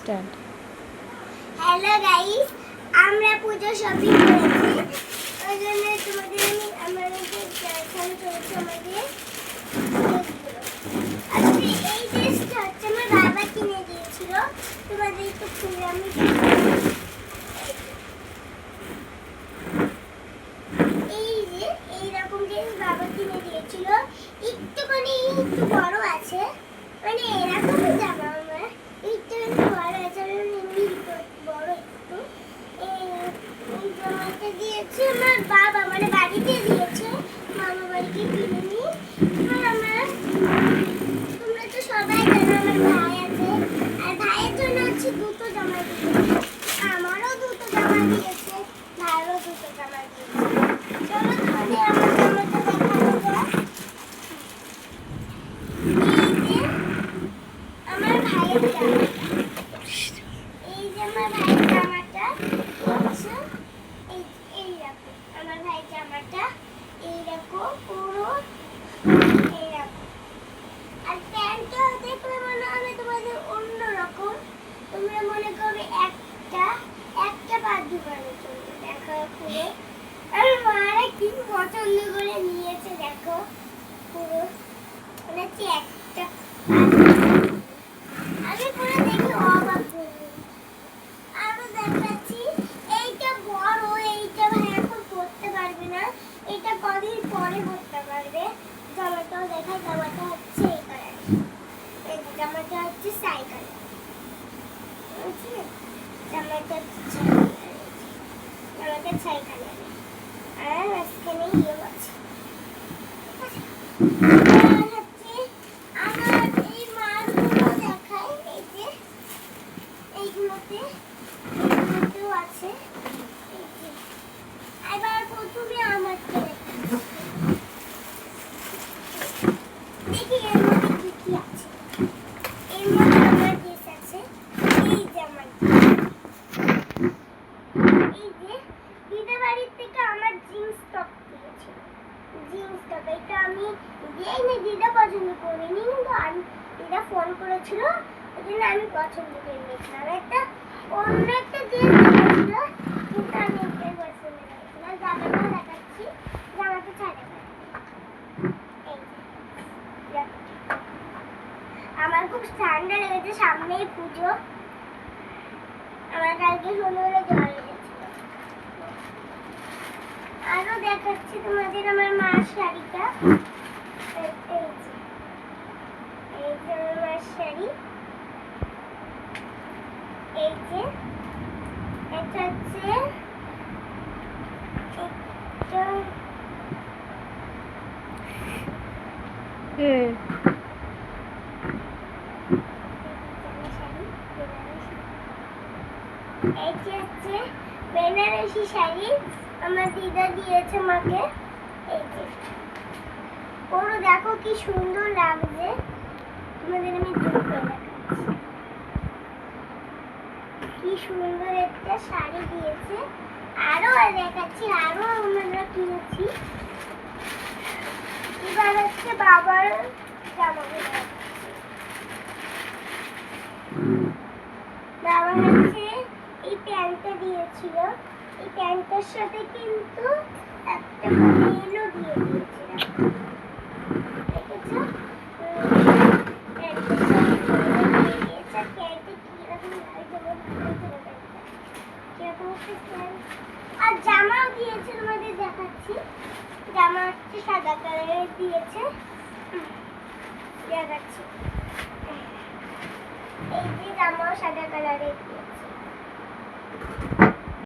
Start. Hello guys, আমরা পুজো shopping করেছি। ওই জন্য তোমাদের আমাদের দেখানো চলছে আমাদের। আজকে এই ড্রেসটা হচ্ছে আমার বাবা কিনে দিয়েছিল। তোমাদের একটু খুলে আমি এই যে এইরকম ড্রেস বাবা কিনে দিয়েছিল। একটু বড় আছে, মানে এরকমই জামা আমার একটু বড় আছে, এমনি বড় একটু। এই জামাটা দিয়েছে আমার বাবা, মানে বাড়িতে দিয়েছে, মামা বাড়িতে কিনে নি। তোমরা তো সবাই জানো আমার ভাই আছে, আর ভাইয়ের জন্য হচ্ছে দুটো জামা দিয়েছে, আমারও দুটো জামা দিয়েছে, ভাইয়েরও দুটো জামা দিয়েছে। চলো তোমাদের আমার জামাটা দেখানো যাক। আমার ভাইয়ের জামাটা, এই যে আমার ভাইয়ের জামাটা হচ্ছে এইরকম। আমার ভাইয়ের জামাটা এইরকম পুরো এইরকম, আর প্যান্টটা দেখলে মনে হবে তোমাদের অন্যরকম। তোমরা মনে করবে একটা বাদ বানানো চলবে। দেখো পুরো আর মারা কি পছন্দ করে নিয়েছে, দেখো পুরো মানে একটা। আমি পুরো দেখে অবাক হয়ে আরো দেখাচ্ছি। এইটা বড়, এইটা ভাই এখন পরতে পারবে না, এটা কদিন পরে পরতে পারবে। জামাটাও দেখাই, জামাটা হচ্ছে এই কালার, এই জামাটা হচ্ছে সাই কালার, বুঝলে? জামাটা ছাই কালার, আর মাঝখানে ইয়ে আছে। আছে এবার প্রথমে আমাকে দেখি এর মধ্যে কি কি আছে। এর মধ্যে আমার ড্রেস আছে, এই যে আমার এই যে দিদা বাড়ির থেকে আমার জিন্স টপ দিয়েছিল। জিন্স টপ এটা আমি দিইনি, দিদা পছন্দ করিনি, কিন্তু আমি দিদা ফোন করেছিল, ওই জন্য আমি পছন্দ করে নিয়েছিলাম। একটা অন্য একটা জিন্স দিয়েছিল, কিন্তু আমি এটাই পছন্দ করেছিলাম। জামাটা দেখাচ্ছি, জামাটা ছাড়া আমার খুব ঠান্ডা লেগেছে, সামনেই পুজো, আমার কালকে সন্ধ্যাবেলা জ্বর এসেছিল। আরো দেখাচ্ছি তোমাদের আমার মার শাড়িটা, এই যে আমার মার শাড়ি, এই যে এটা হচ্ছে বেনারসি শাড়ি, আমার দিদা দিয়েছে মাকে। এই যে পুরো দেখো কি সুন্দর লাগছে, তোমাদের আমি জুম করে দেখাচ্ছি। কি সুন্দর একটা শাড়ি দিয়েছে। আরো দেখাচ্ছি, আরো আমরা কিনেছি। এবার হচ্ছে বাবার জামা, বাবা হচ্ছে এই প্যান্টটা দিয়েছিল, এই প্যান্টের সাথে কিন্তু একটা বেলও দিয়ে দিয়েছিল, দেখেছো? প্যান্টের সাথে দিয়ে দিয়েছে। প্যান্টে কিরকম লাগছে, আর জামাও দিয়েছে, তোমাদের দেখাচ্ছি। জামা হচ্ছে সাদা কালারের দিয়েছে, দেখাচ্ছি। এই যে জামাও সাদা কালারের দিয়েছে।